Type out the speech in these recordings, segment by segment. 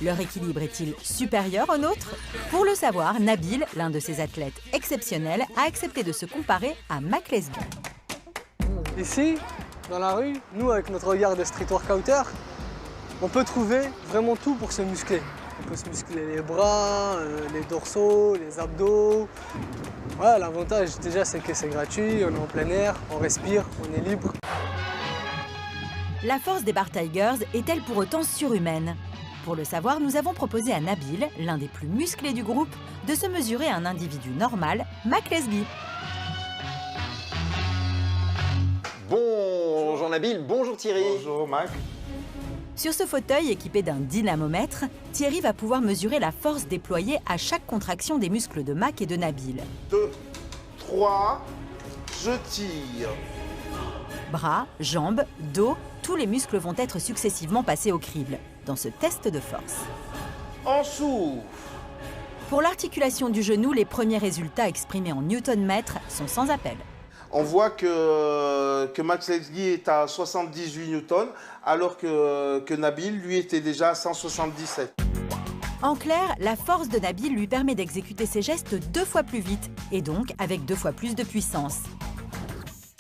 Leur équilibre est-il supérieur au nôtre? Pour le savoir, Nabil, l'un de ces athlètes exceptionnels, a accepté de se comparer à Mac Lesguy. Ici, dans la rue, nous, avec notre regard de street workouter, on peut trouver vraiment tout pour se muscler. On peut se muscler les bras, les dorsaux, les abdos. Voilà, l'avantage déjà, c'est que c'est gratuit, on est en plein air, on respire, on est libre. La force des Bar Tigers est-elle pour autant surhumaine? Pour le savoir, nous avons proposé à Nabil, l'un des plus musclés du groupe, de se mesurer à un individu normal, Mac Lesguy. Bonjour Nabil, bonjour Thierry. Bonjour Mac. Sur ce fauteuil équipé d'un dynamomètre, Thierry va pouvoir mesurer la force déployée à chaque contraction des muscles de Mac et de Nabil. 2, 3, je tire. Bras, jambes, dos, tous les muscles vont être successivement passés au crible dans ce test de force. On souffle. Pour l'articulation du genou, les premiers résultats exprimés en newton-mètre sont sans appel. On voit que Mac Lesguy est à 78 newtons, alors que Nabil, lui, était déjà à 177. En clair, la force de Nabil lui permet d'exécuter ses gestes 2 fois plus vite et donc avec 2 fois plus de puissance.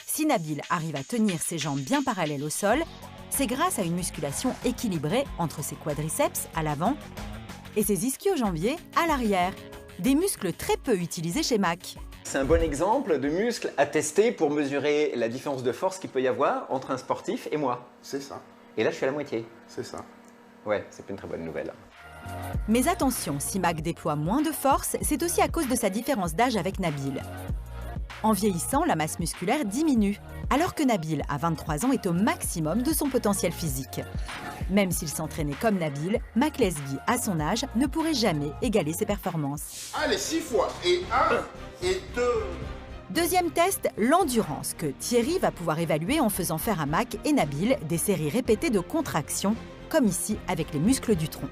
Si Nabil arrive à tenir ses jambes bien parallèles au sol, c'est grâce à une musculation équilibrée entre ses quadriceps à l'avant et ses ischio-jambiers à l'arrière, des muscles très peu utilisés chez Mac. C'est un bon exemple de muscle à tester pour mesurer la différence de force qu'il peut y avoir entre un sportif et moi. C'est ça, Et là, je suis à la moitié. c'est ça. Ouais, c'est pas une très bonne nouvelle. Mais attention, si Mac déploie moins de force, c'est aussi à cause de sa différence d'âge avec Nabil. En vieillissant, la masse musculaire diminue, alors que Nabil, à 23 ans, est au maximum de son potentiel physique. Même s'il s'entraînait comme Nabil, Mac Lesguy, à son âge, ne pourrait jamais égaler ses performances. Allez, 6 fois. Et 1, et 2. Deuxième test, l'endurance, que Thierry va pouvoir évaluer en faisant faire à Mac et Nabil des séries répétées de contractions, comme ici avec les muscles du tronc.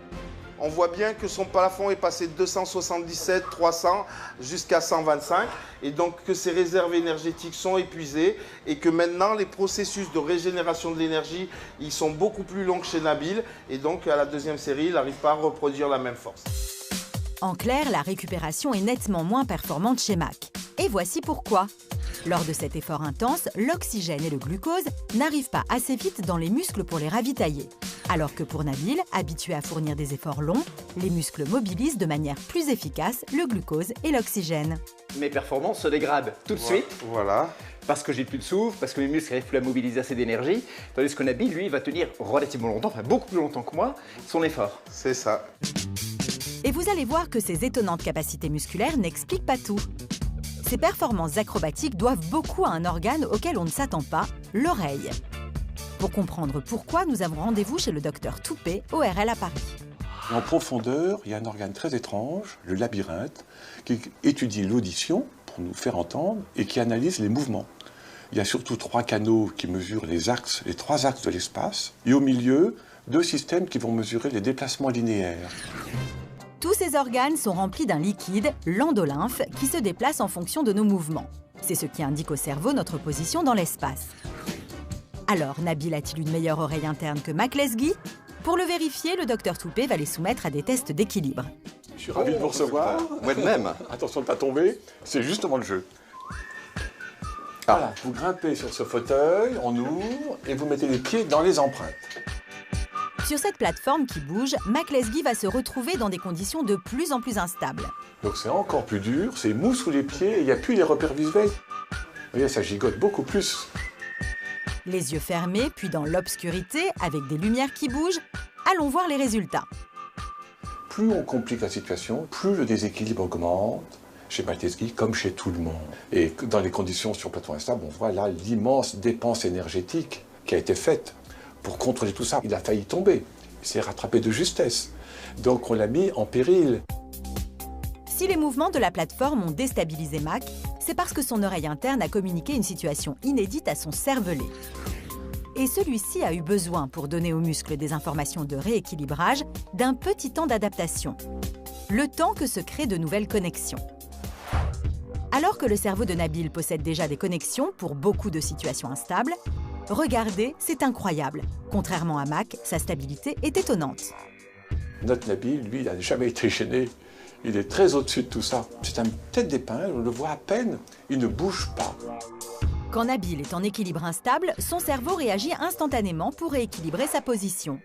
On voit bien que son plafond est passé de 277, 300 jusqu'à 125 et donc que ses réserves énergétiques sont épuisées et que maintenant les processus de régénération de l'énergie, ils sont beaucoup plus longs que chez Nabil et donc à la deuxième série, il n'arrive pas à reproduire la même force. En clair, la récupération est nettement moins performante chez Mac. Et voici pourquoi. Lors de cet effort intense, l'oxygène et le glucose n'arrivent pas assez vite dans les muscles pour les ravitailler. Alors que pour Nabil, habitué à fournir des efforts longs, les muscles mobilisent de manière plus efficace le glucose et l'oxygène. Mes performances se dégradent tout de suite Voilà. parce que j'ai plus de souffle, parce que mes muscles n'arrivent plus à mobiliser assez d'énergie, tandis que Nabil, lui, va tenir relativement longtemps, enfin beaucoup plus longtemps que moi, son effort. C'est ça. Et vous allez voir que ces étonnantes capacités musculaires n'expliquent pas tout. Ces performances acrobatiques doivent beaucoup à un organe auquel on ne s'attend pas, l'oreille. Pour comprendre pourquoi, nous avons rendez-vous chez le docteur Toupé, ORL à Paris. En profondeur, il y a un organe très étrange, le labyrinthe, qui étudie l'audition pour nous faire entendre et qui analyse les mouvements. Il y a surtout 3 canaux qui mesurent les axes, les 3 axes de l'espace, et au milieu, 2 systèmes qui vont mesurer les déplacements linéaires. Tous ces organes sont remplis d'un liquide, l'endolymphe, qui se déplace en fonction de nos mouvements. C'est ce qui indique au cerveau notre position dans l'espace. Alors, Nabil a-t-il une meilleure oreille interne que Mac Lesguy? Pour le vérifier, le docteur Toupé va les soumettre à des tests d'équilibre. Je suis ravi de vous recevoir. Moi de même. Attention de ne pas tomber, c'est justement le jeu. Voilà, vous grimpez sur ce fauteuil, on ouvre et vous mettez les pieds dans les empreintes. Sur cette plateforme qui bouge, Mac Lesguy va se retrouver dans des conditions de plus en plus instables. Donc c'est encore plus dur, c'est mou sous les pieds et il n'y a plus les repères visuels. Vous voyez, ça gigote beaucoup plus. Les yeux fermés, puis dans l'obscurité, avec des lumières qui bougent, allons voir les résultats. Plus on complique la situation, plus le déséquilibre augmente, chez Mac Lesguy comme chez tout le monde. Et dans les conditions sur plateau instable, on voit là l'immense dépense énergétique qui a été faite pour contrôler tout ça. Il a failli tomber, il s'est rattrapé de justesse. Donc on l'a mis en péril. Si les mouvements de la plateforme ont déstabilisé Mac, c'est parce que son oreille interne a communiqué une situation inédite à son cervelet. Et celui-ci a eu besoin, pour donner aux muscles des informations de rééquilibrage, d'un petit temps d'adaptation. Le temps que se créent de nouvelles connexions. Alors que le cerveau de Nabil possède déjà des connexions pour beaucoup de situations instables, regardez, c'est incroyable. Contrairement à Mac, sa stabilité est étonnante. Notre Nabil, lui, il n'a jamais été gêné. Il est très au-dessus de tout ça. C'est une tête d'épingle, on le voit à peine, il ne bouge pas. Quand Nabil est en équilibre instable, son cerveau réagit instantanément pour rééquilibrer sa position.